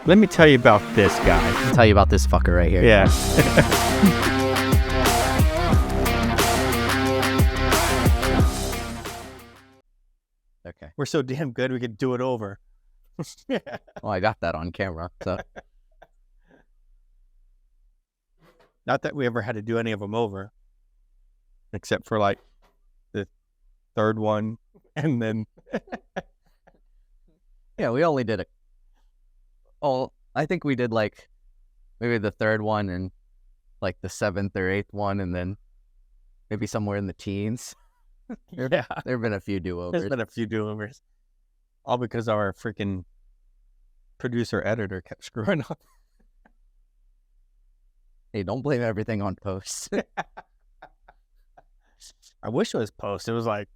Let me tell you about this guy. I'll tell you about this fucker right here. Yeah. Okay. We're so damn good we could do it over. Well, I got that on camera, so. Not that we ever had to do any of them over. Except for like the third one and then... Yeah, we only did I think we did like maybe the third one and like the seventh or eighth one, and then maybe somewhere in the teens. Yeah. There have been a few do-overs. There's been a few do-overs. All because our freaking producer-editor kept screwing up. Hey, don't blame everything on post. I wish it was post. It was like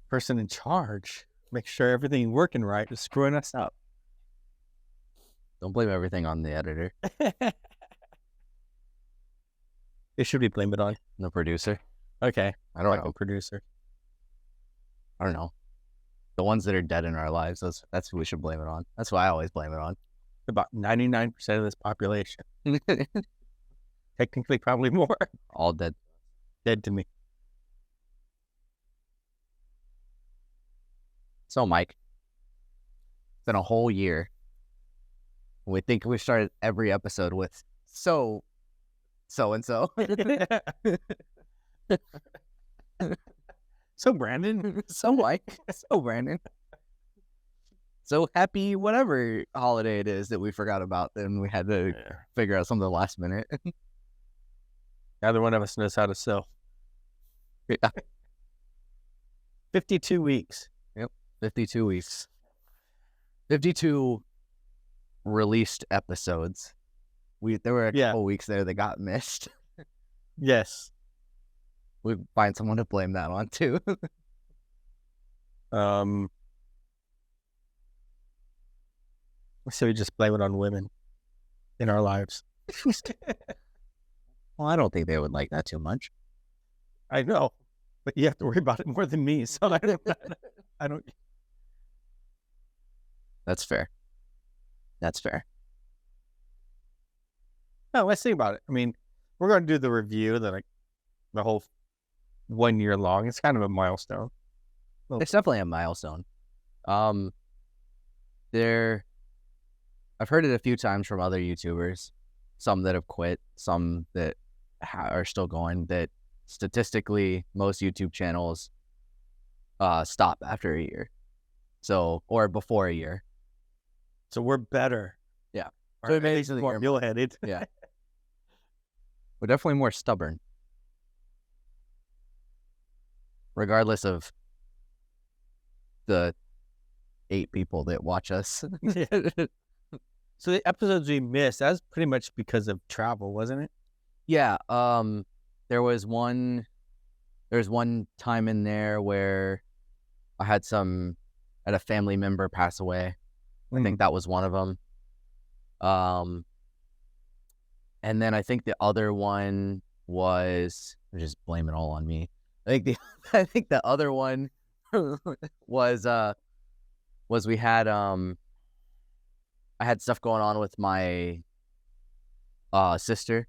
person in charge. Make sure everything working right is screwing us up. Don't blame everything on the editor. It should be blame it on The producer. Okay. I don't know. The producer. I don't know. The ones that are dead in our lives, that's who we should blame it on. That's why I always blame it on. About 99% of this population. Technically, probably more. All dead. Dead to me. So, Mike, it's been a whole year. We think we started every episode with so-and-so. So, Brandon. So, Mike. So, Brandon. So happy whatever holiday it is that we forgot about, then we had to figure out something last minute. Neither one of us knows how to sew. Yeah. 52 weeks. Yep, 52 weeks. 52 released episodes. There were a couple weeks there that got missed. Yes. We find someone to blame that on too. So we just blame it on women in our lives. Well, I don't think they would like that too much. I know, but you have to worry about it more than me. So I don't. That's fair. That's fair. No, let's think about it. I mean, we're going to do the review, the whole 1 year long. It's kind of a milestone. It's definitely a milestone. I've heard it a few times from other YouTubers, some that have quit, some that are still going, that statistically most YouTube channels stop after a year. So, or before a year. So we're better. Yeah. So it makes us more mule-headed. Yeah. We're definitely more stubborn. Regardless of the 8 people that watch us. So the episodes we missed, that was pretty much because of travel, wasn't it? Yeah. There was one time in there where I had a family member pass away. I think that was one of them. And then I think the other one was, just blame it all on me. I think the other one was we had I had stuff going on with my sister.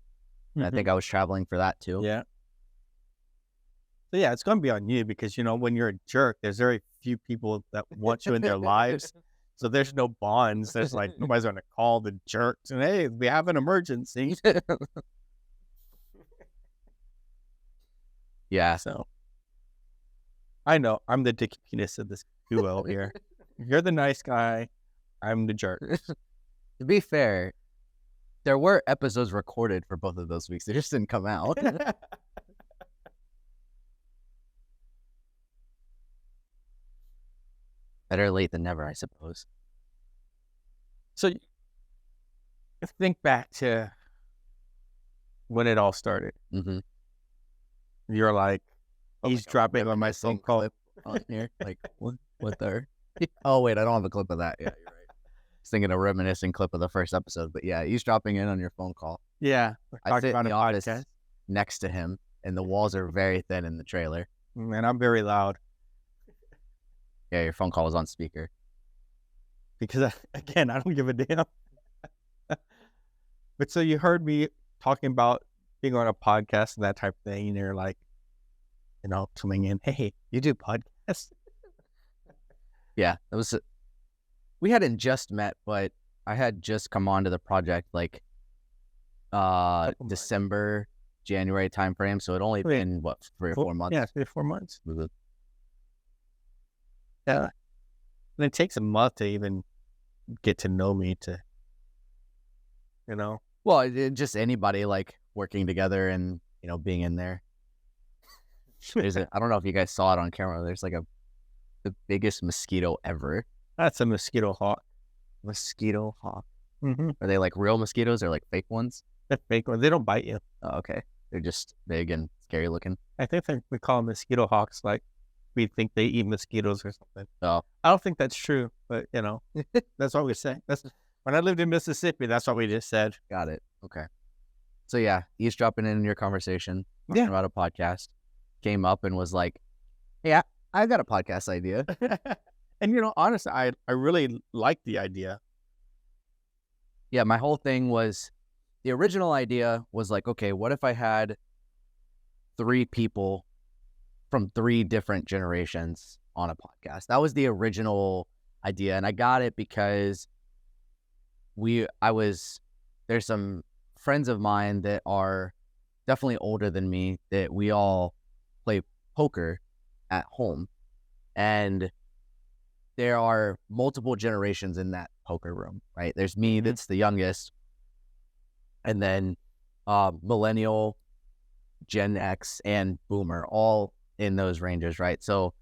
Mm-hmm. I think I was traveling for that too. Yeah. So yeah, it's going to be on you because, when you're a jerk, there's very few people that want you in their lives. So there's no bonds. There's nobody's going to call the jerks and, hey, we have an emergency. Yeah. So I know I'm the dickiness of this duo here. You're the nice guy. I'm the jerk. To be fair, there were episodes recorded for both of those weeks. They just didn't come out. Better late than never, I suppose. So think back to when it all started. Mm-hmm. You're like, he's dropping on my phone call on here. Like, what the? Oh, wait, I don't have a clip of that. Yeah, you're right. I was thinking a reminiscing clip of the first episode, but yeah, he's dropping in on your phone call. Yeah. I sit in the office next to him, and the walls are very thin in the trailer. And I'm very loud. Yeah, your phone call was on speaker. because again, I don't give a damn. But so you heard me talking about being on a podcast and that type of thing, and you're like, coming in, hey, you do podcasts? Yeah, it was. We hadn't just met, but I had just come onto the project like December, January timeframe. So it only been what 3 or 4 months. Yeah, 3 or 4 months. Mhm. Yeah, and it takes a month to even get to know me. Well, just anybody like working together and being in there. I don't know if you guys saw it on camera. There's like the biggest mosquito ever. That's a mosquito hawk. Mosquito hawk. Mm-hmm. Are they like real mosquitoes or like fake ones? They're fake ones. They don't bite you. Oh, okay. They're just big and scary looking. I think we call them mosquito hawks, like we think they eat mosquitoes or something. Oh, I don't think that's true, but that's what we say. That's when I lived in Mississippi. That's what we just said. got it. Okay. So yeah, eavesdropping in your conversation talking about a podcast, came up and was like, "Hey, I got a podcast idea." And honestly, I really like the idea. Yeah, my whole thing was, the original idea was like, okay, what if I had 3 people from 3 different generations on a podcast? That was the original idea, and I got it because there's some friends of mine that are definitely older than me that we all play poker at home, and there are multiple generations in that poker room, right? There's me, that's the youngest, and then millennial, Gen X, and boomer, all in those ranges, right? So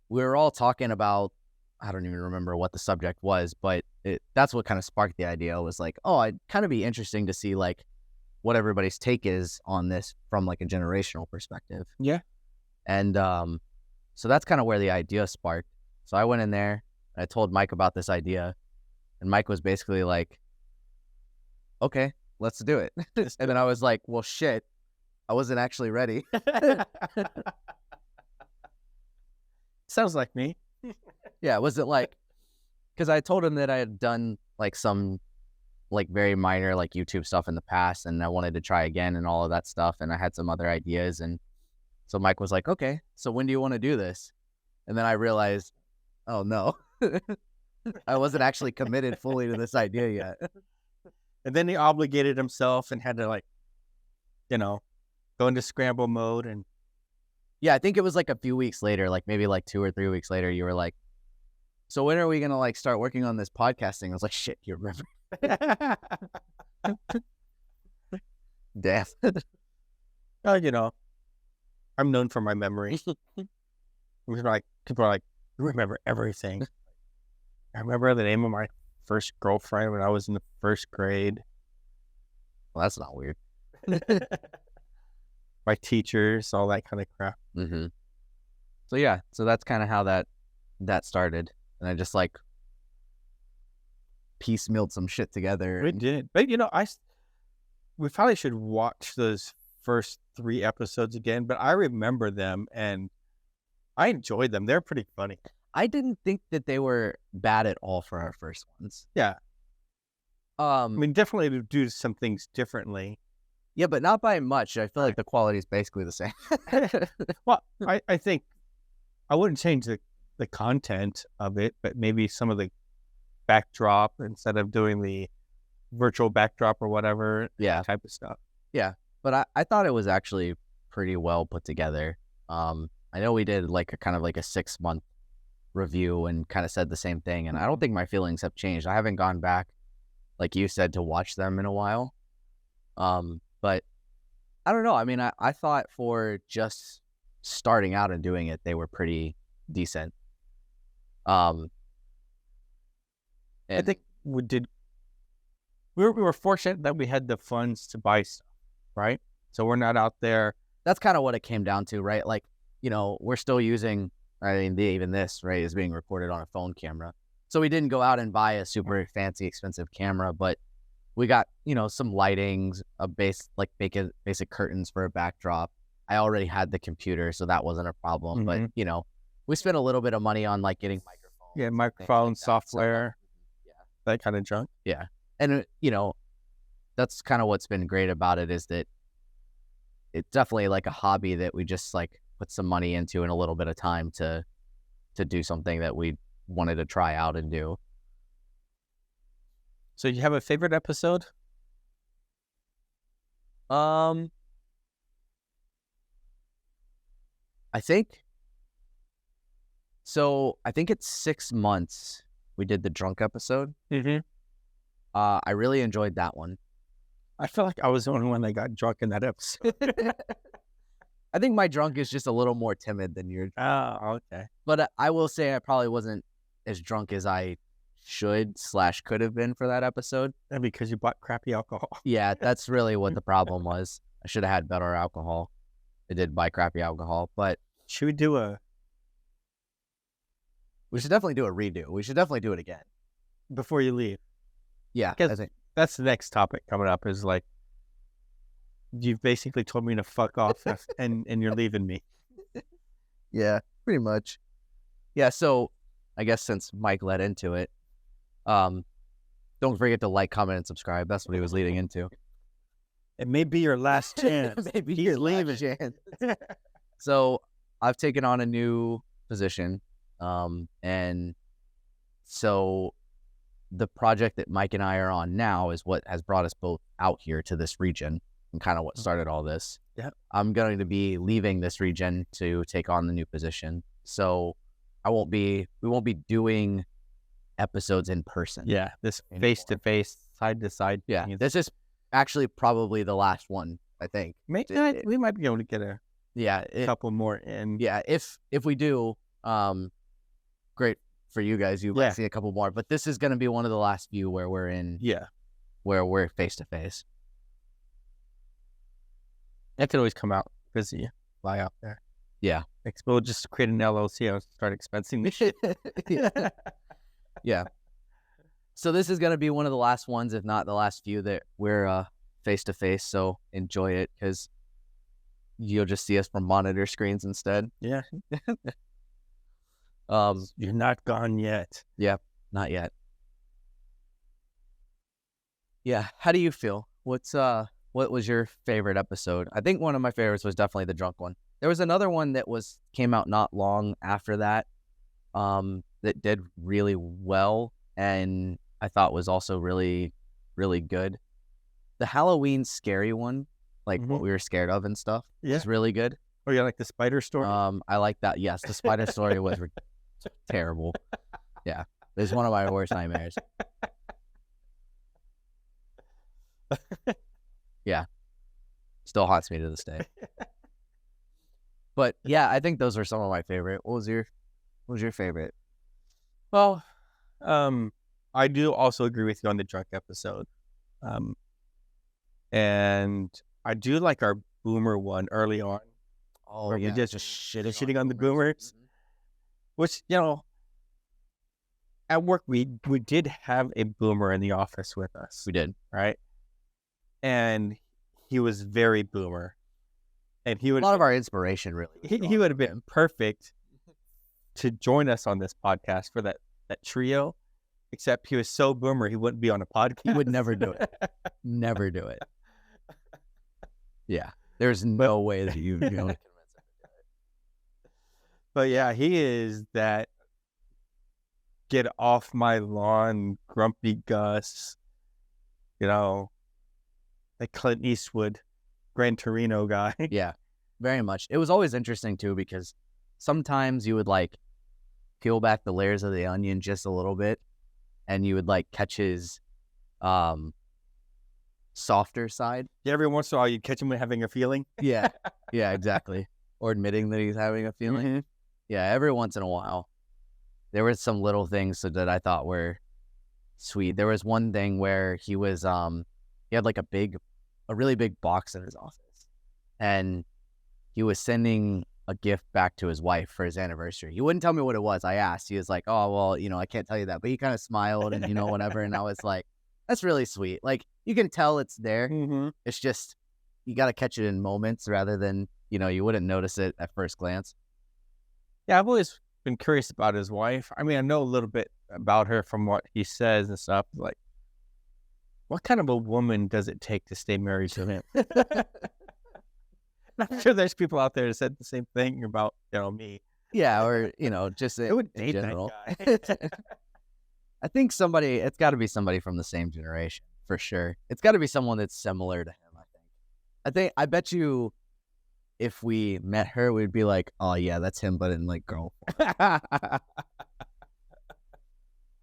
we were all talking about, I don't even remember what the subject was, but that's what kind of sparked the idea. It was like, oh, it'd kind of be interesting to see like what everybody's take is on this from like a generational perspective. Yeah. And so that's kind of where the idea sparked. So I went in there and I told Mike about this idea, and Mike was basically like, okay, let's do it. And then I was like, well, shit, I wasn't actually ready. Sounds like me. Yeah, it wasn't like, because I told him that I had done like some like very minor like YouTube stuff in the past, and I wanted to try again and all of that stuff, and I had some other ideas. And so Mike was like, okay, so when do you want to do this? And then I realized, oh no, I wasn't actually committed fully to this idea yet. And then he obligated himself and had to like, go into scramble mode. And yeah, I think it was like a few weeks later, like maybe like 2 or 3 weeks later, you were like, so when are we going to like start working on this podcasting? I was like, shit, you remember? Damn. I'm known for my memory. People are like, you remember everything. I remember the name of my first girlfriend when I was in the 1st grade. Well, that's not weird. My teachers, all that kind of crap. Mm-hmm. So yeah, so that's kind of how that started. And I just like piecemealed some shit together. We did. But we probably should watch those first 3 episodes again, but I remember them and I enjoyed them. They're pretty funny. I didn't think that they were bad at all for our first ones. Yeah. I mean, definitely to do some things differently. Yeah, but not by much. I feel like the quality is basically the same. Well, I think I wouldn't change the content of it, but maybe some of the backdrop instead of doing the virtual backdrop or whatever. Yeah. Type of stuff. Yeah. But I thought it was actually pretty well put together. I know we did like a kind of like a 6-month review and kind of said the same thing. And I don't think my feelings have changed. I haven't gone back, like you said, to watch them in a while. But I don't know. I mean, I thought for just starting out and doing it, they were pretty decent. I think we were fortunate that we had the funds to buy stuff, right? So we're not out there. That's kind of what it came down to, right? Like, we're still using, even this, right, is being recorded on a phone camera. So we didn't go out and buy a super fancy, expensive camera, but we got, some lightings, basic curtains for a backdrop. I already had the computer, so that wasn't a problem. Mm-hmm. But, we spent a little bit of money on like getting microphones. Yeah, microphone software. that kind of drunk. Yeah. And, that's kind of what's been great about it is that it's definitely like a hobby that we just like put some money into and a little bit of time to do something that we wanted to try out and do. So you have a favorite episode? I think it's 6 months we did the drunk episode. Mm-hmm. I really enjoyed that one. I feel like I was the only one that got drunk in that episode. I think my drunk is just a little more timid than yours. Oh, okay. But I will say I probably wasn't as drunk as I should/could have been for that episode. And because you bought crappy alcohol. Yeah, that's really what the problem was. I should have had better alcohol. I did buy crappy alcohol, but Should we do we should definitely do a redo. We should definitely do it again. before you leave? Yeah, I Because think. that's the next topic coming up is like, you've basically told me to fuck off and you're leaving me. Yeah, pretty much. Yeah, so I guess since Mike led into it, don't forget to like, comment, and subscribe. That's what he was leading into. It may be your last chance. Maybe He's your last leaving. chance. So I've taken on a new position, and so the project that Mike and I are on now is what has brought us both out here to this region and kind of what started all this. Yep. I'm going to be leaving this region to take on the new position. So we won't be doing episodes in person. Yeah, this Anymore. face-to-face, side-to-side. Yeah. thing is- This is actually probably the last one, I think. we might be able to get a Yeah. couple more in. Yeah. If we do, great for you guys. You Yeah. might see a couple more, but this is going to be one of the last few where we're where we're face to face. That could always come out busy. Fly out there. Yeah. We'll just create an LLC and start expensing this shit. Yeah. Yeah. So this is going to be one of the last ones, if not the last few, that we're face to face. So enjoy it because you'll just see us from monitor screens instead. Yeah. You're not gone yet. Not yet. Yeah. How do you feel? What was your favorite episode? I think one of my favorites was definitely the drunk one. There was another one that came out not long after that, that did really well, and I thought was also really, really good. The Halloween scary one, like what we were scared of and stuff, was really good. Oh, you like the spider story? I like that. Yes, the spider story was terrible. Yeah, it was one of my worst nightmares. Yeah, still haunts me to this day. But yeah, I think those were some of my favorite. What was your favorite? Well, I do also agree with you on the drunk episode. And I do like our boomer one early on. Oh, where we yeah, just shitting on the boomers. Mhm. Which, at work we did have a boomer in the office with us, We did. right? And he was very boomer. And he A would lot of our inspiration, really. was he drawn would have from been him. perfect to join us on this podcast for that trio, except he was so boomer he wouldn't be on a podcast. He would never do it. Never do it. Yeah, there's no way that you know. Convince him to do it. But yeah, he is that get off my lawn, grumpy Gus, like Clint Eastwood, Gran Torino guy. Yeah, very much. It was always interesting too because sometimes you would like peel back the layers of the onion just a little bit, and you would like catch his softer side. Yeah, every once in a while you'd catch him having a feeling. Yeah, yeah, exactly. Or admitting that he's having a feeling. Mhm. Yeah, every once in a while. There were some little things that I thought were sweet. There was one thing where he was he had like a really big box in his office, and he was sending a gift back to his wife for his anniversary. He wouldn't tell me what it was. I asked. He was like, "Oh, well, I can't tell you that." But he kind of smiled and whatever. And I was like, "That's really sweet." Like you can tell it's there. Mm-hmm. It's just you got to catch it in moments rather than you wouldn't notice it at first glance. Yeah, I've always been curious about his wife. I mean, I know a little bit about her from what he says and stuff. Like, what kind of a woman does it take to stay married to him? I'm sure there's people out there that said the same thing about me. Yeah, or just I would in date general. that guy. I think it's got to be somebody from the same generation for sure. It's got to be someone that's similar to him. I bet you, if we met her, we'd be like, oh yeah, that's him, but in like girl form.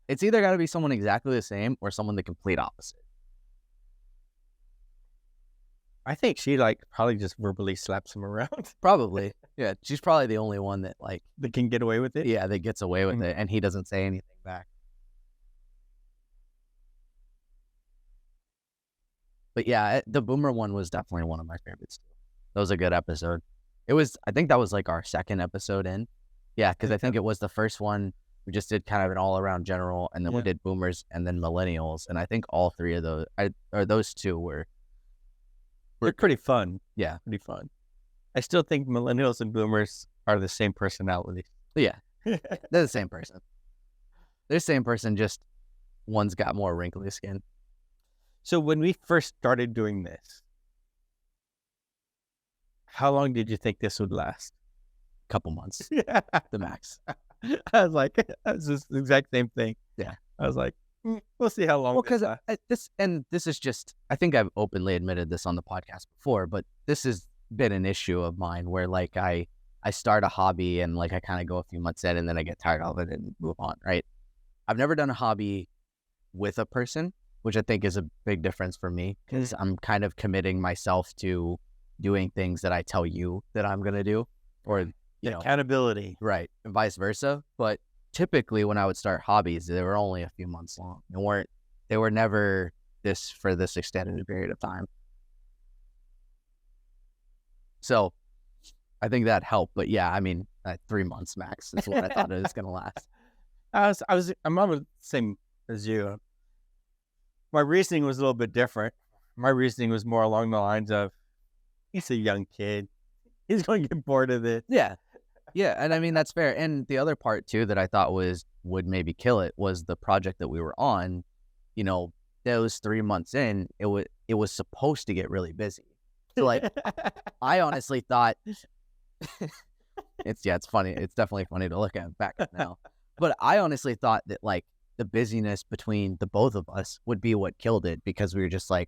It's either got to be someone exactly the same or someone the complete opposite. I think she probably just verbally slaps him around. Probably. Yeah, she's probably the only one that that can get away with it. Yeah, that gets away with it, and he doesn't say anything back. But yeah, the Boomer one was definitely one of my favorites. That was a good episode. I think that was like our second episode in. Yeah, because I think it was the first one. We just did kind of an all-around general, and then we did Boomers and then Millennials. And I think all three of those, those two were pretty fun. Yeah. Pretty fun. I still think Millennials and Boomers are the same personality. Yeah. They're the same person. They're the same person, just one's got more wrinkly skin. So when we first started doing this, how long did you think this would last? A couple months. Yeah. The max. I was just the exact same thing. Yeah. I was like, we'll see how long. Well, because this is just, I think I've openly admitted this on the podcast before, but this has been an issue of mine where I start a hobby and I kind of go a few months in and then I get tired of it and move on, right? I've never done a hobby with a person, which I think is a big difference for me because I'm kind of committing myself to doing things that I tell you that I'm going to do, or, accountability. Right. And vice versa. But typically when I would start hobbies, they were only a few months long. They were never for this extended period of time. So I think that helped. But yeah, I mean, 3 months max is what I thought it was going to last. I'm on the same as you. My reasoning was a little bit different. My reasoning was more along the lines of, he's a young kid. He's going to get bored of this. Yeah. Yeah. And I mean, that's fair. And the other part too, that I thought would maybe kill it was the project that we were on. Those 3 months in, it was supposed to get really busy. So I honestly thought it's funny. It's definitely funny to look at back now. But I honestly thought that the busyness between the both of us would be what killed it, because we were just I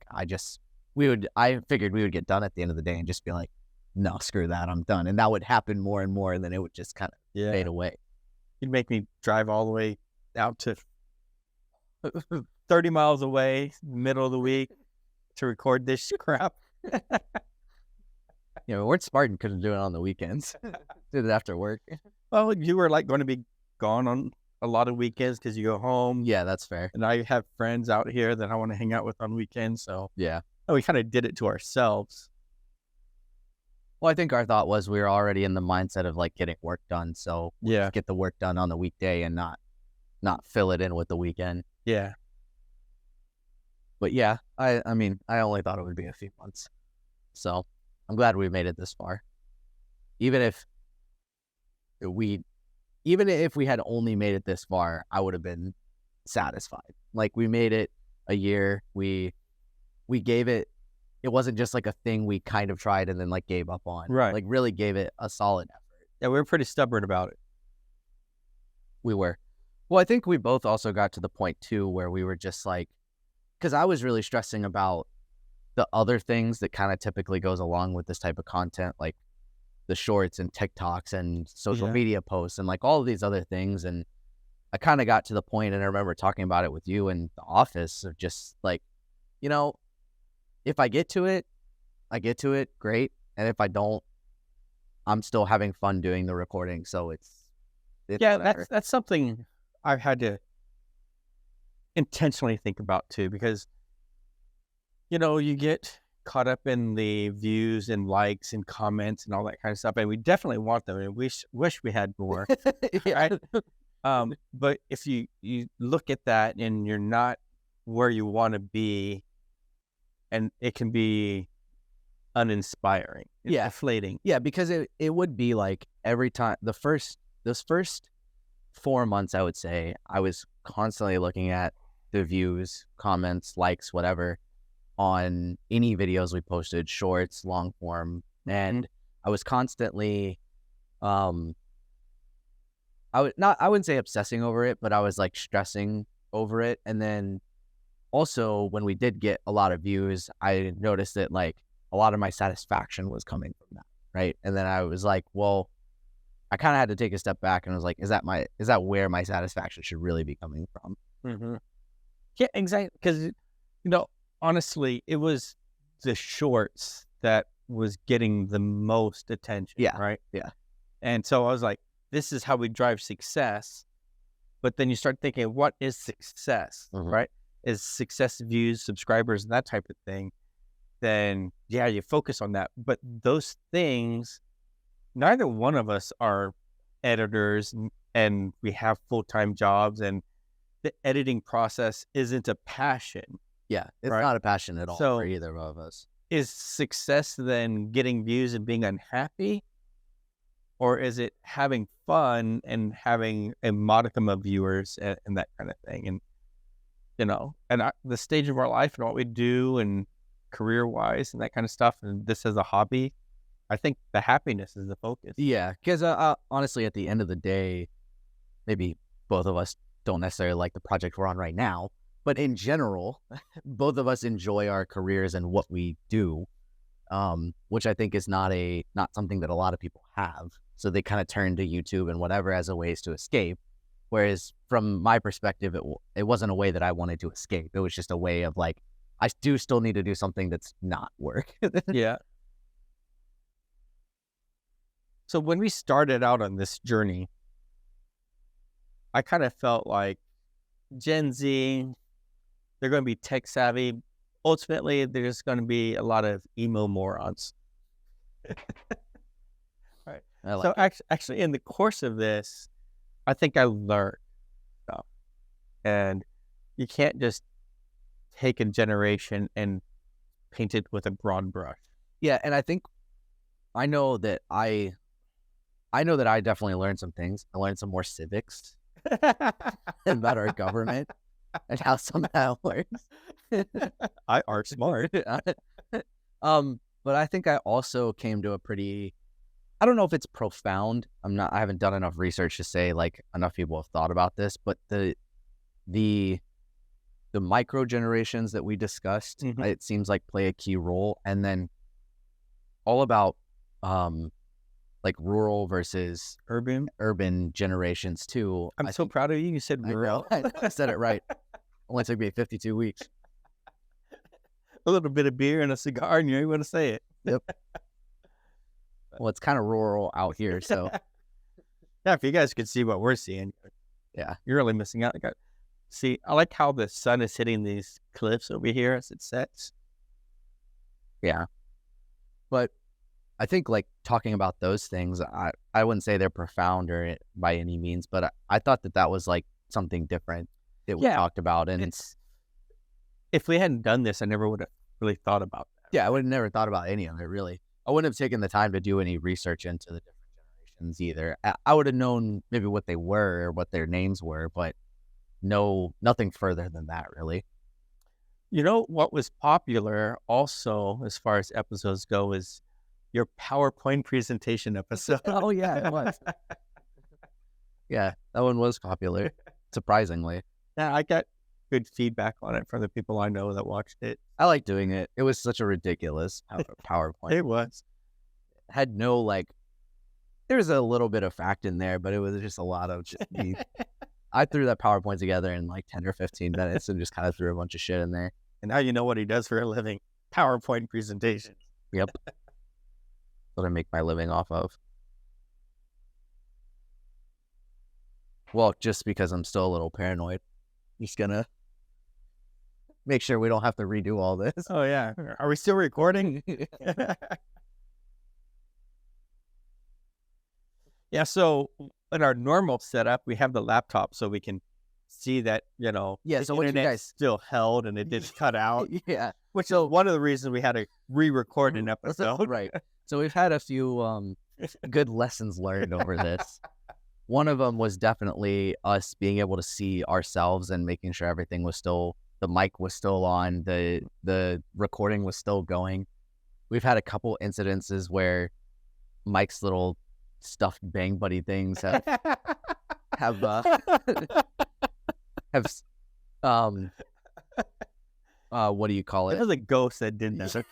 figured we would get done at the end of the day and just be like, no, screw that, I'm done. And that would happen more and more, and then it would just kind of fade away. You'd make me drive all the way out to 30 miles away, middle of the week, to record this crap. We're Spartan, couldn't do it on the weekends. Did it after work. Well, you were going to be gone on a lot of weekends because you go home. Yeah, that's fair. And I have friends out here that I want to hang out with on weekends. So yeah, we kind of did it to ourselves. Well, I think our thought was we were already in the mindset of getting work done. So yeah, get the work done on the weekday and not fill it in with the weekend. Yeah. But yeah, I mean, I only thought it would be a few months. So I'm glad we made it this far. Even if we had only made it this far, I would have been satisfied. We made it a year. We gave it. It wasn't just a thing we kind of tried and then gave up on. Right. Really gave it a solid effort. Yeah, we were pretty stubborn about it. We were. Well, I think we both also got to the point too where we were just because I was really stressing about the other things that kind of typically goes along with this type of content, like the shorts and TikToks and social media posts and all of these other things. And I kind of got to the point, and I remember talking about it with you in the office, of just if I get to it, I get to it, great. And if I don't, I'm still having fun doing the recording. So it's whatever. That's something I've had to intentionally think about too, because you get caught up in the views and likes and comments and all that kind of stuff, and we definitely want them, and we wish we had more. Right? But if you look at that and you're not where you want to be, and it can be uninspiring. It's deflating. Yeah, because it would be every time those first 4 months, I would say I was constantly looking at the views, comments, likes, whatever, on any videos we posted, shorts, long form. And I was constantly, I wouldn't say obsessing over it, but I was like stressing over it. And then also when we did get a lot of views, I noticed that like a lot of my satisfaction was coming from that. Right. And then I was like, well, I kind of had to take a step back and I was like, is that where my satisfaction should really be coming from? Mm-hmm. Yeah, exactly. Because, honestly, it was the shorts that was getting the most attention. Yeah. Right. Yeah. And so I was like, this is how we drive success. But then you start thinking, what is success? Right? Is success views, subscribers, and that type of thing? Then, yeah, you focus on that. But those things, neither one of us are editors and we have full-time jobs, and the editing process isn't a passion. Yeah, it's right? not a passion at all So, for either of us. Is success then getting views and being unhappy? Or is it having fun and having a modicum of viewers and that kind of thing? And, the stage of our life and what we do and career-wise and that kind of stuff, and this as a hobby, I think the happiness is the focus. Yeah, because honestly, at the end of the day, maybe both of us don't necessarily like the project we're on right now, but in general, both of us enjoy our careers and what we do, which I think is not something that a lot of people have. So they kind of turn to YouTube and whatever as a ways to escape. Whereas from my perspective, it wasn't a way that I wanted to escape. It was just a way of like, I do still need to do something that's not work. Yeah. So when we started out on this journey, I kind of felt like Gen Z, they're going to be tech savvy. Ultimately, there's going to be a lot of emo morons. Right. So actually, in the course of this, I think I learned stuff. And you can't just take a generation and paint it with a broad brush. Yeah, and I know that I definitely learned some things. I learned some more civics about our government and how some of that works. I are smart. But I think I also came to I don't know if it's profound. I haven't done enough research to say like enough people have thought about this, but the micro generations that we discussed, it seems like play a key role. And then all about like rural versus urban generations too. I'm so proud of you. You said rural. I said it right. Only took me 52 weeks. A little bit of beer and a cigar, and you're able to say it. Yep. Well, it's kind of rural out here, so. Yeah, if you guys could see what we're seeing, yeah, you're really missing out. See, I like how the sun is hitting these cliffs over here as it sets. Yeah. But I think like talking about those things, I wouldn't say they're profound or by any means, but I thought that was like something different that we talked about. And if we hadn't done this, I never would have really thought about that. Yeah, I would have never thought about any of it, really. I wouldn't have taken the time to do any research into the different generations either. I would have known maybe what they were or what their names were, but nothing further than that, really. You know what was popular also as far as episodes go is your PowerPoint presentation episode. Oh, yeah, it was. Yeah, that one was popular, surprisingly. Yeah, I got good feedback on it from the people I know that watched it. I like doing it. It was such a ridiculous PowerPoint. It was. Had no, like, there was a little bit of fact in there, but it was just a lot of just me. I threw that PowerPoint together in like 10 or 15 minutes and just kind of threw a bunch of shit in there. And now you know what he does for a living. PowerPoint presentations. Yep. That's what I make my living off of. Well, just because I'm still a little paranoid. Just gonna make sure we don't have to redo all this. Oh, yeah. Are we still recording? Yeah, so in our normal setup, we have the laptop so we can see that, Yeah, the so what you internet guys still held and it didn't cut out. Yeah. Which is one of the reasons we had to re-record an episode. Right. So we've had a few good lessons learned over this. One of them was definitely us being able to see ourselves and making sure everything was still, the mic was still on, the recording was still going. We've had a couple incidences where Mike's little stuffed bang buddy things have have what do you call It it? was a ghost that did that.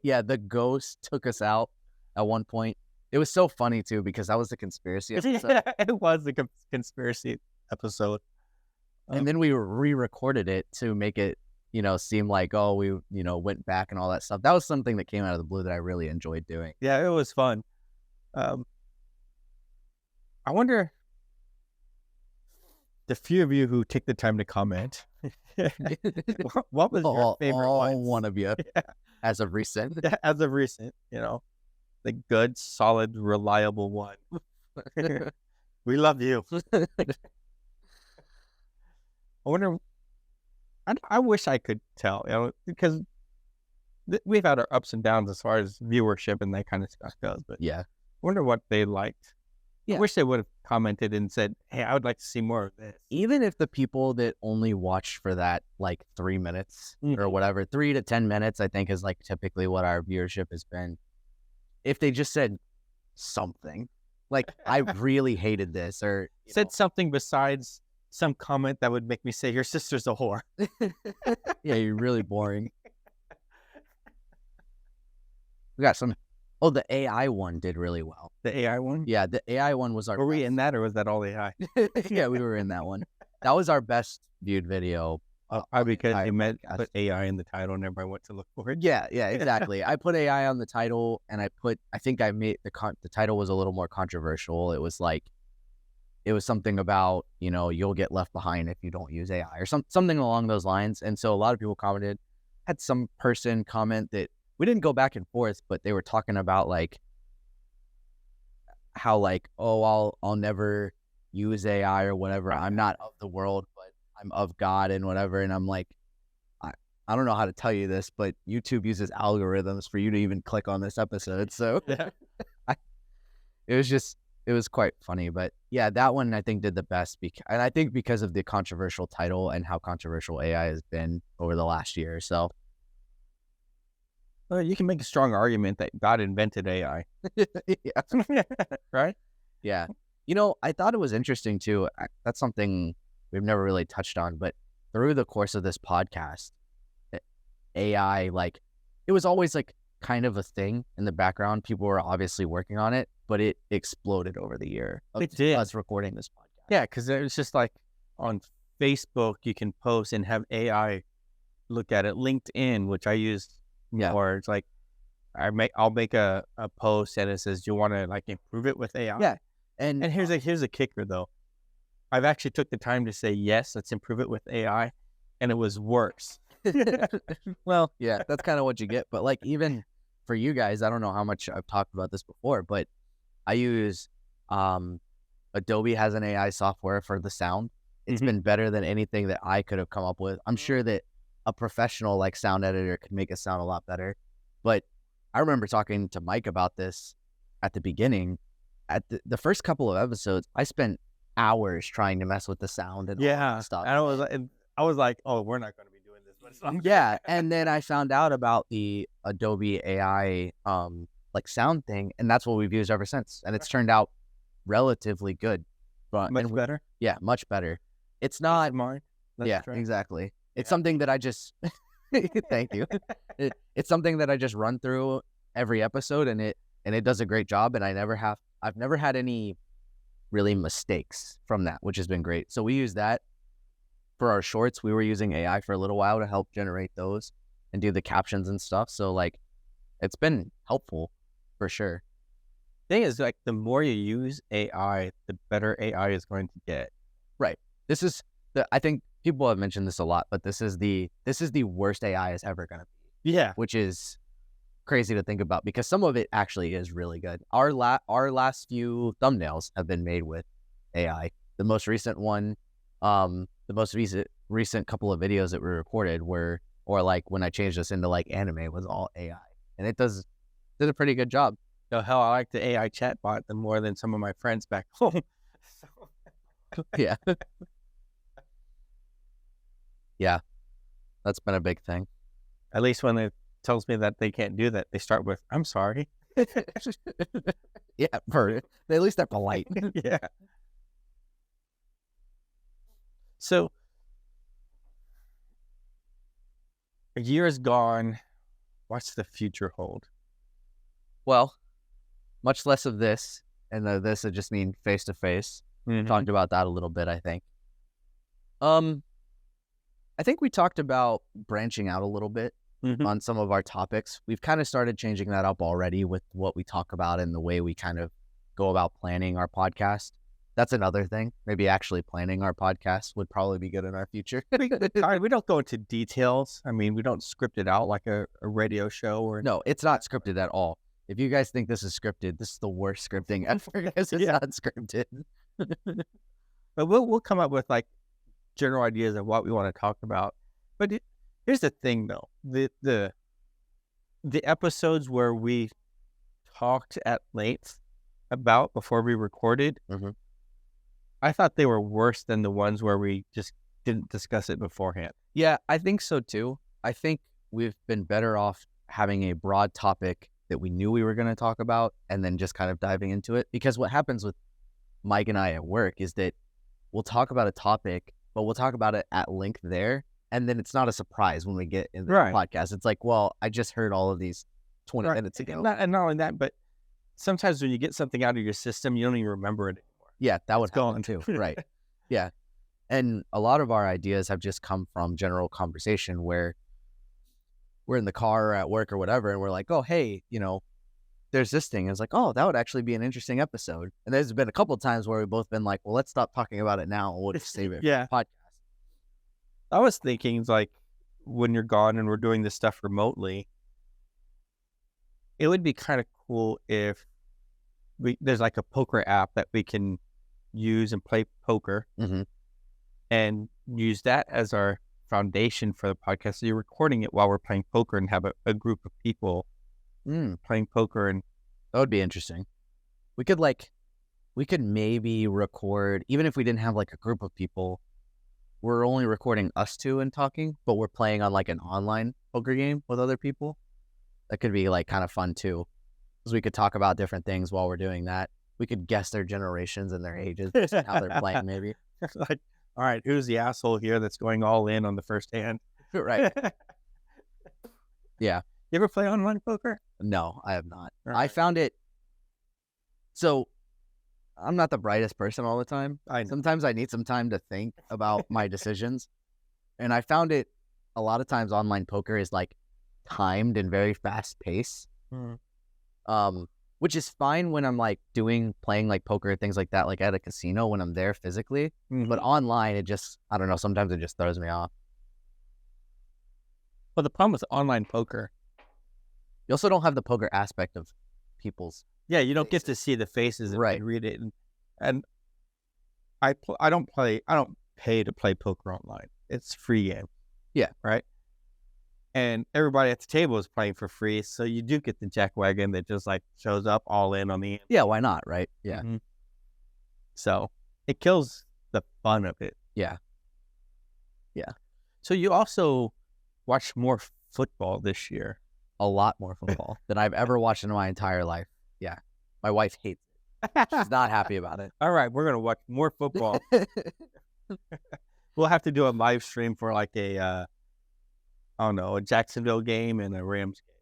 Yeah, the ghost took us out at one point. It was so funny too because that was the conspiracy episode. Yeah, it was a conspiracy episode. And then we re-recorded it to make it, seem like, oh, we, went back and all that stuff. That was something that came out of the blue that I really enjoyed doing. Yeah, it was fun. I wonder, the few of you who take the time to comment, what was your favorite all one of you, Yeah. as of recent. As of recent, the good, solid, reliable one. We love you. I wonder. I wish I could tell, because we've had our ups and downs as far as viewership and that kind of stuff goes. But Yeah. I wonder what they liked. Yeah. I wish they would have commented and said, "Hey, I would like to see more of this." Even if the people that only watch for that like 3 minutes or whatever, 3 to 10 minutes, I think is like typically what our viewership has been. If they just said something like, I really hated this, or said something besides some comment that would make me say, "Your sister's a whore." Yeah, you're really boring. We got some. Oh, the AI one did really well. The AI one? Yeah, the AI one was our Were we best. in that, or was that all AI? Yeah, we were in that one. That was our best viewed video. Probably because entire you podcast. put AI in the title and everybody went to look for it. Yeah, exactly. I put AI on the title, and I think I made the title was a little more controversial. It was like, it was something about, you'll get left behind if you don't use AI or something along those lines. And so a lot of people commented. Had some person comment that we didn't go back and forth, but they were talking about like how like, oh, I'll never use AI or whatever. I'm not of the world, but I'm of God and whatever. And I'm like, I don't know how to tell you this, but YouTube uses algorithms for you to even click on this episode. So Yeah. it was quite funny. But yeah, that one I think did the best. And I think because of the controversial title and how controversial AI has been over the last year or so. Well, you can make a strong argument that God invented AI. Yeah. Right? Yeah. I thought it was interesting too. That's something we've never really touched on, but through the course of this podcast, AI, like, it was always like kind of a thing in the background. People were obviously working on it, but it exploded over the year of It did. us recording this podcast. Yeah, because it was just like on Facebook, you can post and have AI look at it. LinkedIn, which I use, or it's like I'll make a post and it says, "Do you want to like improve it with AI?" Yeah. And here's a kicker though. I've actually took the time to say, yes, let's improve it with AI, and it was worse. Well, yeah, that's kind of what you get. But like, even for you guys, I don't know how much I've talked about this before, but I use Adobe has an AI software for the sound. It's been better than anything that I could have come up with. I'm sure that a professional like sound editor could make it sound a lot better. But I remember talking to Mike about this at the beginning. At the first couple of episodes, I spent hours trying to mess with the sound and all that stuff. And I was like, oh, we're not going to be doing this. But it's not Yeah, and then I found out about the Adobe AI like sound thing, and that's what we've used ever since. And it's turned out relatively good. But much better. Yeah, much better. It's not mine. Exactly. It's something that I just thank you. It's something that I just run through every episode, and it does a great job. And I've never had any really mistakes from that, which has been great. So we use that for our shorts. We were using AI for a little while to help generate those and do the captions and stuff. So like, it's been helpful for sure. Thing is, like, the more you use AI, the better AI is going to get. Right. This is I think people have mentioned this a lot, but this is the worst AI is ever going to be. Yeah. Which is crazy to think about because some of it actually is really good. Our last few thumbnails have been made with AI. The most recent one, the most recent couple of videos that we recorded were, or like when I changed this into like anime, was all AI, and it did a pretty good job. So hell, I like the AI chatbot more than some of my friends back home. So Yeah. Yeah. That's been a big thing. At least when it tells me that they can't do that, they start with, "I'm sorry." Yeah, at least they're polite. Yeah. So a year is gone. What's the future hold? Well, much less of this, and this I just mean face to face. Talked about that a little bit, I think. I think we talked about branching out a little bit on some of our topics. We've kind of started changing that up already with what we talk about and the way we kind of go about planning our podcast. That's another thing. Maybe actually planning our podcast would probably be good in our future. We don't go into details. I mean, we don't script it out like a radio show or No, it's not scripted at all. If you guys think this is scripted, this is the worst scripting ever because it's not scripted. But we'll come up with like general ideas of what we want to talk about. But here's the thing, though: the episodes where we talked at length about before we recorded, I thought they were worse than the ones where we just didn't discuss it beforehand. Yeah, I think so too. I think we've been better off having a broad topic that we knew we were going to talk about and then just kind of diving into it. Because what happens with Mike and I at work is that we'll talk about a topic, but we'll talk about it at length there. And then it's not a surprise when we get in the podcast. It's like, well, I just heard all of these 20 minutes ago. And not only that, but sometimes when you get something out of your system, you don't even remember it anymore. Yeah, that would happen too. Right. Yeah. And a lot of our ideas have just come from general conversation where we're in the car or at work or whatever, and we're like, oh, hey, there's this thing. And it's like, oh, that would actually be an interesting episode. And there's been a couple of times where we've both been like, well, let's stop talking about it now and we'll just save it for the podcast. I was thinking, like, when you're gone and we're doing this stuff remotely, it would be kind of cool if there's like a poker app that we can use and play poker and use that as our foundation for the podcast. So you're recording it while we're playing poker and have a group of people playing poker. And that would be interesting. We could maybe record, even if we didn't have like a group of people, we're only recording us two and talking, but we're playing on like an online poker game with other people. That could be like kind of fun too, because we could talk about different things while we're doing that. We could guess their generations and their ages, how they're playing maybe. Like, all right, who's the asshole here that's going all in on the first hand? Right. Yeah. You ever play online poker? No, I have not. Right. I found it. So I'm not the brightest person all the time. Sometimes I need some time to think about my decisions. And I found it a lot of times online poker is like timed and very fast paced. Which is fine when I'm like playing like poker and things like that, like at a casino when I'm there physically. But online, it just, I don't know, sometimes it just throws me off. Well, the problem with online poker, you also don't have the poker aspect of people's. Yeah, you don't get to see the faces and read it. And I don't pay to play poker online. It's a free game. Yeah. Right. And everybody at the table is playing for free. So you do get the jackwagon that just like shows up all in on the end. Yeah, why not? Right. Yeah. So it kills the fun of it. Yeah. So you also watched more football this year. A lot more football than I've ever watched in my entire life. Yeah. My wife hates it. She's not happy about it. All right. We're going to watch more football. We'll have to do a live stream for like a Jacksonville game and a Rams game.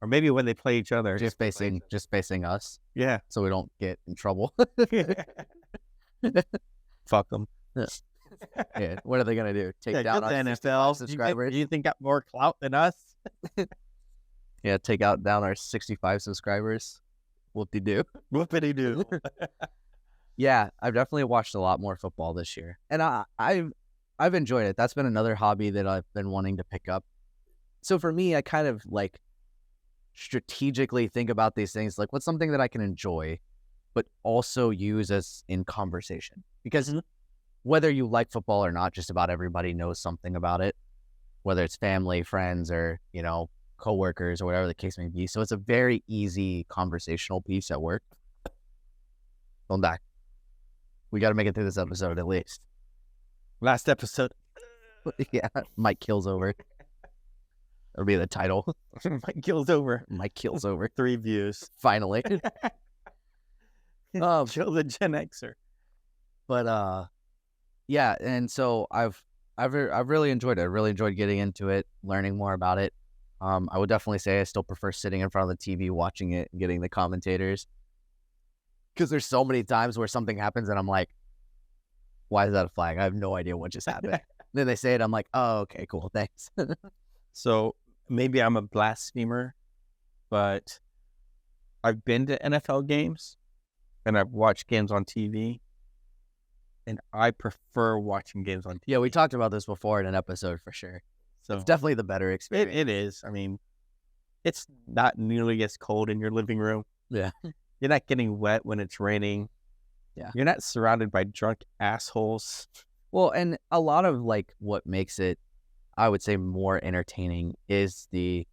Or maybe when they play each other. Just facing us. Yeah. So we don't get in trouble. Fuck them. Yeah. What are they going to do? Take down our NFL subscribers? You think got more clout than us? Yeah, take down our 65 subscribers. Whoop-de-doo. Whoop-de-doo. Yeah, I've definitely watched a lot more football this year. And I've enjoyed it. That's been another hobby that I've been wanting to pick up. So for me, I kind of like strategically think about these things. Like, what's something that I can enjoy, but also use as in conversation? Because whether you like football or not, just about everybody knows something about it, whether it's family, friends, or, coworkers or whatever the case may be. So it's a very easy conversational piece at work. Going back. We got to make it through this episode at least. Last episode. Yeah, Mike kills over. That'll be the title. Mike kills over. Mike kills over. 3 views. Finally. Kill the Gen Xer. But yeah, and so I've really enjoyed it. I really enjoyed getting into it, learning more about it. I would definitely say I still prefer sitting in front of the TV, watching it, and getting the commentators. Because there's so many times where something happens and I'm like, why is that a flag? I have no idea what just happened. Then they say it, I'm like, oh, okay, cool, thanks. So maybe I'm a blasphemer, but I've been to NFL games and I've watched games on TV, and I prefer watching games on TV. Yeah, we talked about this before in an episode for sure. So it's definitely the better experience. It is. I mean, it's not nearly as cold in your living room. Yeah. You're not getting wet when it's raining. Yeah. You're not surrounded by drunk assholes. Well, and a lot of like what makes it, I would say, more entertaining is the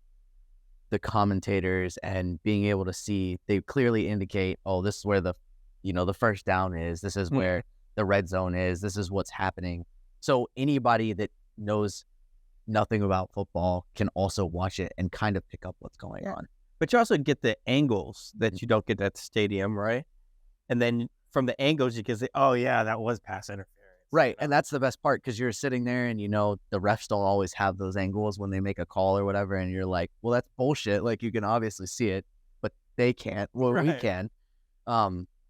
commentators and being able to see, they clearly indicate, oh, this is where the first down is. This is where the red zone is. This is what's happening. So anybody that knows nothing about football can also watch it and kind of pick up what's going on. But you also get the angles that you don't get at the stadium, right? And then from the angles, you can say, oh, yeah, that was pass interference. Right, and that's the best part, because you're sitting there and, the refs don't always have those angles when they make a call or whatever, and you're like, well, that's bullshit. Like, you can obviously see it, but they can't. Well, we can.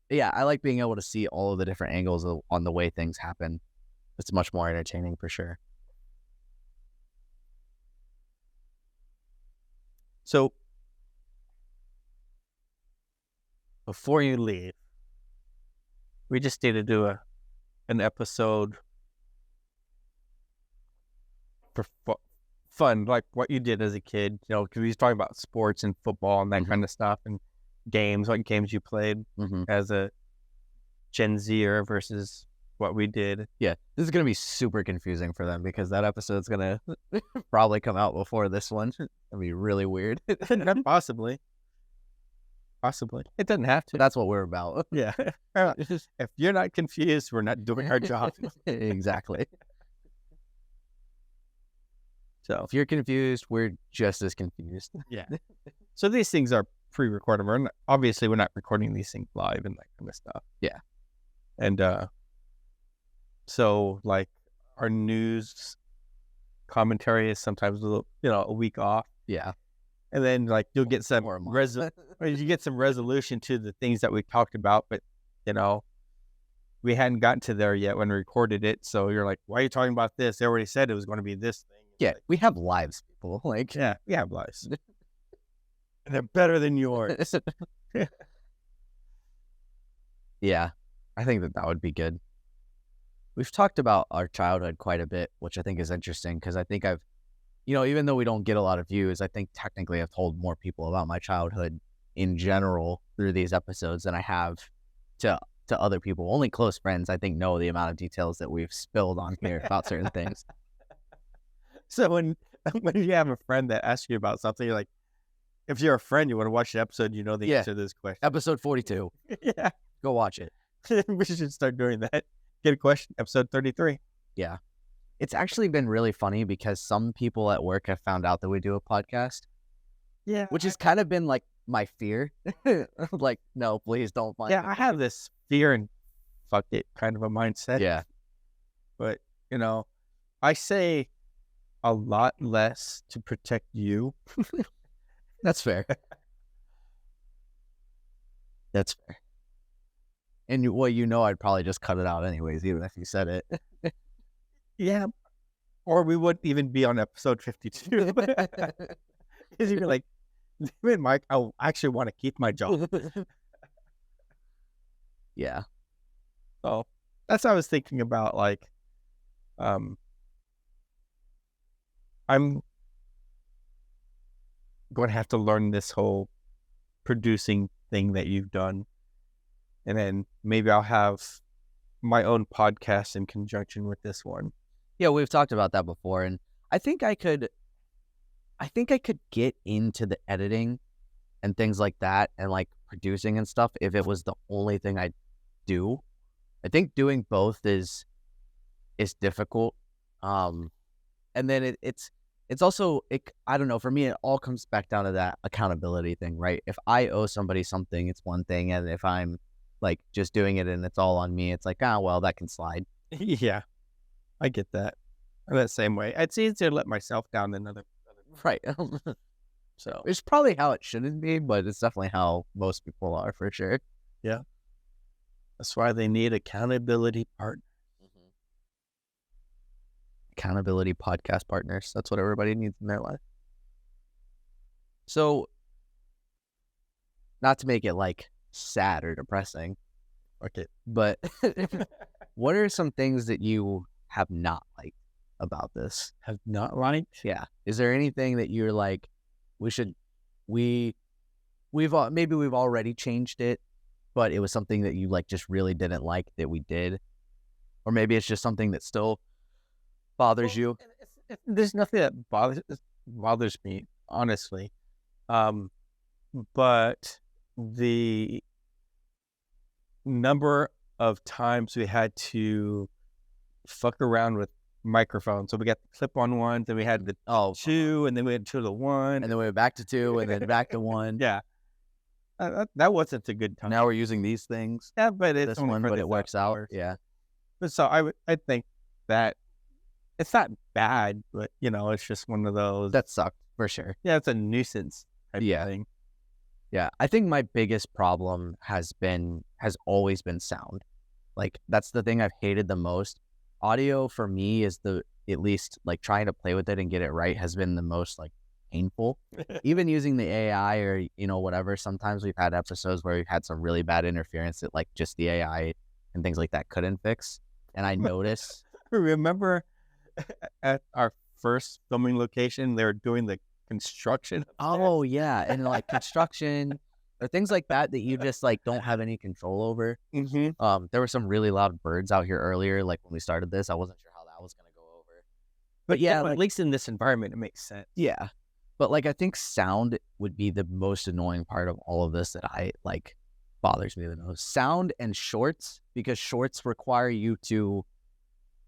Yeah, I like being able to see all of the different angles on the way things happen. It's much more entertaining for sure. So, before you leave, we just need to do an episode for fun, like what you did as a kid, because he's talking about sports and football and that kind of stuff, and games, what games you played as a Gen Zer versus what we did. Yeah, this is going to be super confusing for them because that episode's going to probably come out before this one. It'll be really weird. Possibly. It doesn't have to. That's what we're about. Yeah. If you're not confused, we're not doing our job. Exactly. So if you're confused, we're just as confused. Yeah. So these things are pre-recorded. Obviously, we're not recording these things live and that kind of stuff. Yeah. And so like our news commentary is sometimes a little, a week off. Yeah. And then like you'll get some resolution to the things that we talked about, but we hadn't gotten to there yet when we recorded it. So you're like, why are you talking about this? They already said it was going to be this thing. Yeah, we have lives, people. Like, yeah, we have lives. And they're better than yours. Yeah, I think that would be good. We've talked about our childhood quite a bit, which I think is interesting because I think I've, even though we don't get a lot of views, I think technically I've told more people about my childhood in general through these episodes than I have to other people. Only close friends, I think, know the amount of details that we've spilled on here about certain things. So when you have a friend that asks you about something, you're like, if you're a friend, you want to watch the episode, the answer to this question. Episode 42. Yeah. Go watch it. We should start doing that. Get a question, episode 33. Yeah. It's actually been really funny because some people at work have found out that we do a podcast. Yeah. Which has kind of been like my fear. Like, no, please don't find it. I have this fear and fuck it kind of a mindset. Yeah. But, I say a lot less to protect you. That's fair. That's fair. And I'd probably just cut it out anyways, even if you said it. Yeah. Or we wouldn't even be on episode 52. Because you'd be like, Mike, I actually want to keep my job. Yeah. So that's what I was thinking about. Like, I'm going to have to learn this whole producing thing that you've done. And then maybe I'll have my own podcast in conjunction with this one. Yeah, we've talked about that before. And I think I could get into the editing and things like that and like producing and stuff if it was the only thing I do. I think doing both is difficult. And then it's also, I don't know, for me, it all comes back down to that accountability thing, right? If I owe somebody something, it's one thing. And if I'm like just doing it and it's all on me, it's like, well, that can slide. Yeah, I get that. I'm that same way. It's easier to let myself down than other. Right. So it's probably how it shouldn't be, but it's definitely how most people are, for sure. Yeah. That's why they need accountability partners. Accountability podcast partners. That's what everybody needs in their life. So, not to make it like sad or depressing, Okay. but what are some things that you have not liked about this? Have not liked? Yeah. Is there anything that you're like, we've already changed it, but it was something that you like just really didn't like that we did? Or maybe it's just something that still bothers you? There's nothing that bothers me, honestly. But the number of times we had to fuck around with microphones. So we got the clip-on one, then we had the two, and then we had two to one, and then we went back to two, and then back to one. Yeah. That wasn't a good time. Now we're using these things. Yeah, but it's this only one, for but the it works out. hours. Yeah. But so I think that it's not bad, but it's just one of those that sucked for sure. Yeah, it's a nuisance type of thing. Yeah, I think my biggest problem has always been sound. Like that's the thing I've hated the most. Audio for me is at least like trying to play with it and get it right has been the most like painful. Even using the AI or whatever. Sometimes we've had episodes where we've had some really bad interference that like just the AI and things like that couldn't fix. And I notice. Remember at our first filming location, they were doing the construction upstairs? Oh yeah, and like construction or things like that you just like don't have any control over. There were some really loud birds out here earlier. Like when we started this, I wasn't sure how that was going to go over. But yeah, at least in this environment, it makes sense. Yeah, but like I think sound would be the most annoying part of all of this that I like bothers me the most. Sound and shorts, because shorts require you to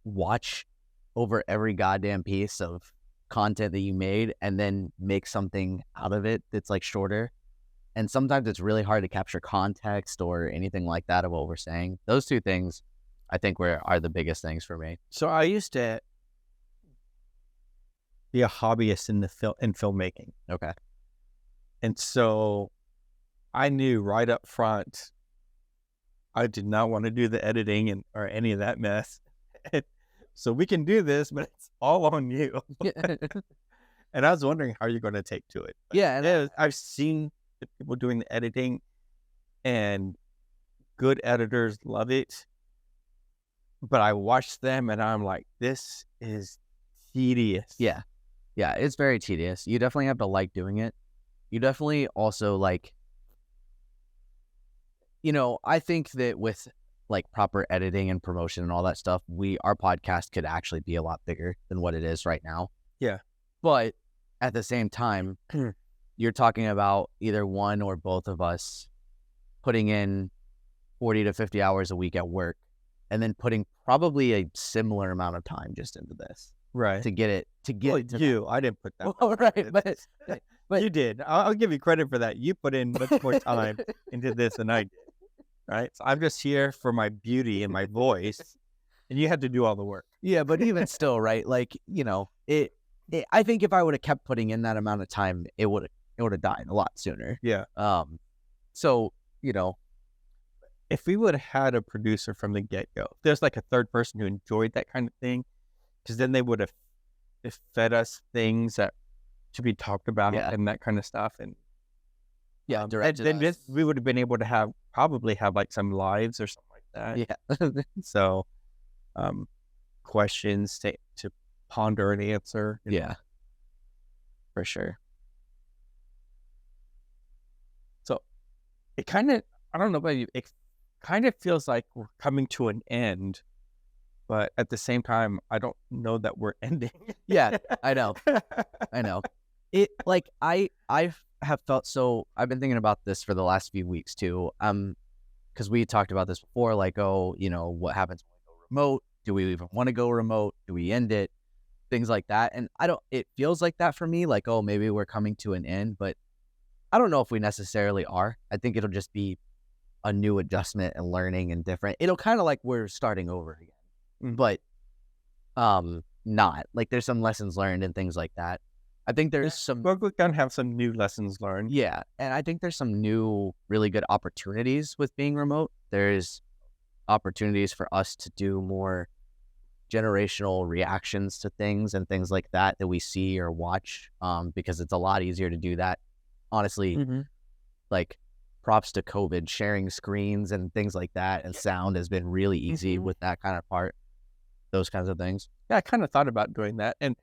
watch over every goddamn piece of content that you made and then make something out of it that's like shorter. And sometimes it's really hard to capture context or anything like that of what we're saying. Those two things I think are the biggest things for me. So I used to be a hobbyist in filmmaking. Okay. And so I knew right up front I did not want to do the editing or any of that mess. So we can do this, but it's all on you. And I was wondering how you're going to take to it. But yeah. I've seen the people doing the editing, and good editors love it. But I watch them and I'm like, this is tedious. Yeah. Yeah, it's very tedious. You definitely have to like doing it. You definitely also like, I think that with like proper editing and promotion and all that stuff, our podcast could actually be a lot bigger than what it is right now. Yeah. But at the same time, you're talking about either one or both of us putting in 40 to 50 hours a week at work and then putting probably a similar amount of time just into this. Right. To get it. I didn't put that. Well, right. But you did. I'll give you credit for that. You put in much more time into this than I did. Right. So I'm just here for my beauty and my voice, and you had to do all the work. Yeah, but even still, right? Like, I think if I would have kept putting in that amount of time, it would have died a lot sooner. Yeah. So, if we would have had a producer from the get-go, there's like a third person who enjoyed that kind of thing, because then they would have fed us things that should be talked about and that kind of stuff. And then we would have been able to probably have like some lives or something like that. Yeah. So, questions to ponder and answer. Yeah. For sure. So it kind of, I don't know about you, it kind of feels like we're coming to an end, but at the same time, I don't know that we're ending. Yeah, I know. It like I have felt so. I've been thinking about this for the last few weeks too. I'm because we talked about this before, like, oh, what happens when we go remote? Do we even want to go remote? Do we end it? Things like that. And it feels like that for me, like, oh, maybe we're coming to an end, but I don't know if we necessarily are. I think it'll just be a new adjustment and learning and different. It'll kind of like we're starting over again, but not like there's some lessons learned and things like that. I think there's some, we're going to have some new lessons learned. yeah. And I think there's some new, really good opportunities with being remote. There's opportunities for us to do more generational reactions to things and things like that we see or watch, because it's a lot easier to do that. Honestly, like, props to COVID, sharing screens and things like that, and sound has been really easy with that kind of part, those kinds of things. Yeah, I kind of thought about doing that, and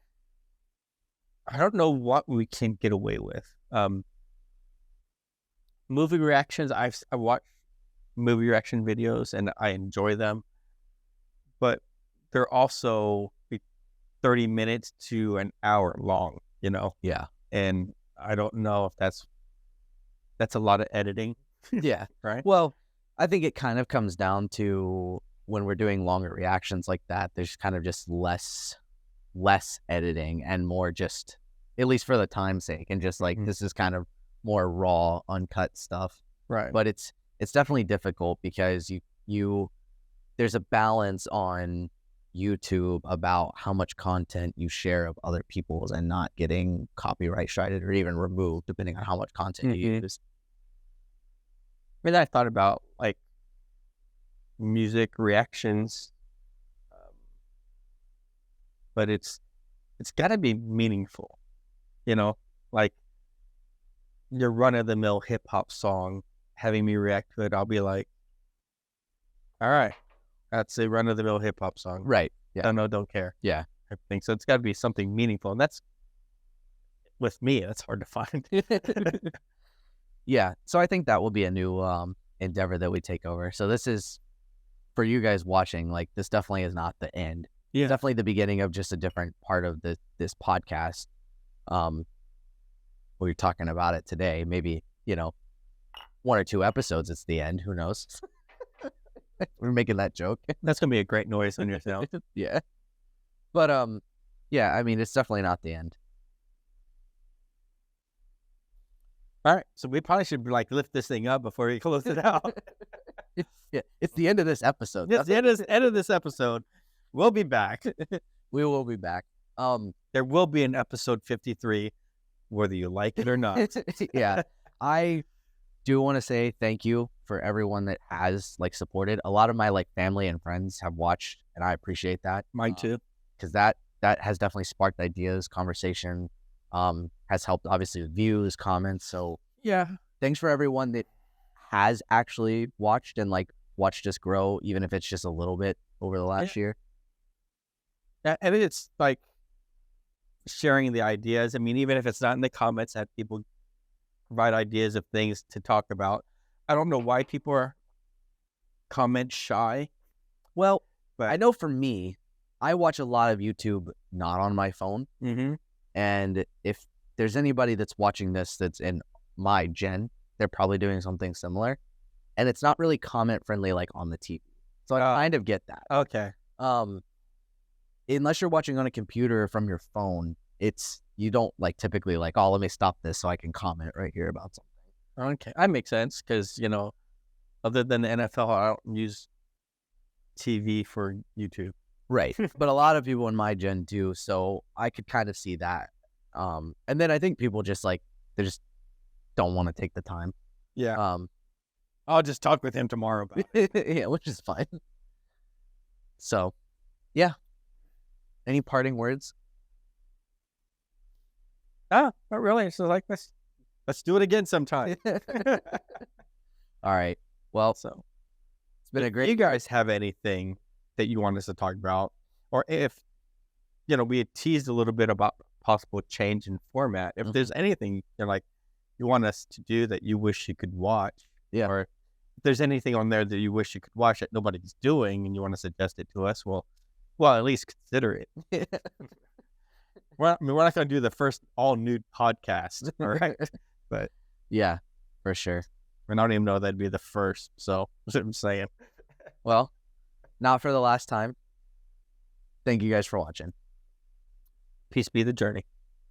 I don't know what we can get away with. Movie reactions, I watch movie reaction videos and I enjoy them, but they're also 30 minutes to an hour long, Yeah. and I don't know if that's a lot of editing. Yeah. Right. Well, I think it kind of comes down to when we're doing longer reactions like that, there's kind of just less editing and more just, at least for the time's sake, and just like this is kind of more raw, uncut stuff. Right. But it's definitely difficult because you there's a balance on YouTube about how much content you share of other people's and not getting copyright strited or even removed, depending on how much content you use. I mean, I thought about like music reactions, but it's got to be meaningful, like your run-of-the-mill hip-hop song, having me react to it, I'll be like, all right, that's a run-of-the-mill hip-hop song. Right. Yeah. Don't care. Yeah. I think so. It's got to be something meaningful, and that's, with me, that's hard to find. Yeah. So I think that will be a new endeavor that we take over. So this is, for you guys watching, like, this definitely is not the end. Yeah. It's definitely the beginning of just a different part of this podcast. We're talking about it today. Maybe, 1 or 2 episodes, it's the end. Who knows? We're making that joke. That's going to be a great noise on your sound. Yeah. But, yeah, I mean, it's definitely not the end. All right. So we probably should lift this thing up before we close it out. It's the end of this episode. It's the end of this episode. We'll be back. We will be back. There will be an episode 53, whether you like it or not. Yeah. I do want to say thank you for everyone that has supported. A lot of my family and friends have watched, and I appreciate that. Mine too. Because that has definitely sparked ideas, conversation, has helped obviously with views, comments. So yeah, thanks for everyone that has actually watched and watched us grow, even if it's just a little bit over the last year. Yeah, and it's sharing the ideas. I mean, even if it's not in the comments, that people provide ideas of things to talk about. I don't know why people are comment shy. Well, but I know for me, I watch a lot of YouTube not on my phone. And if there's anybody that's watching this that's in my gen, they're probably doing something similar. And it's not really comment friendly on the TV. So I kind of get that. Okay. Unless you're watching on a computer from your phone, you don't typically oh, let me stop this so I can comment right here about something. Okay. That makes sense because, other than the NFL, I don't use TV for YouTube. Right. But a lot of people in my gen do, so I could kind of see that. And then I think people just they just don't want to take the time. Yeah. I'll just talk with him tomorrow about it. Yeah, which is fine. So, yeah. Any parting words? Not really. So let's do it again sometime. All right. Well, so it's been a great. If you guys have anything that you want us to talk about, or if we had teased a little bit about possible change in format. If there's anything you want us to do that you wish you could watch, or if there's anything on there that you wish you could watch that nobody's doing and you want to suggest it to us, well, at least consider it. We're not going to do the first all nude podcast, all right? But yeah, for sure. And I don't even know that'd be the first. So that's what I'm saying. Well, not for the last time. Thank you guys for watching. Peace be the journey.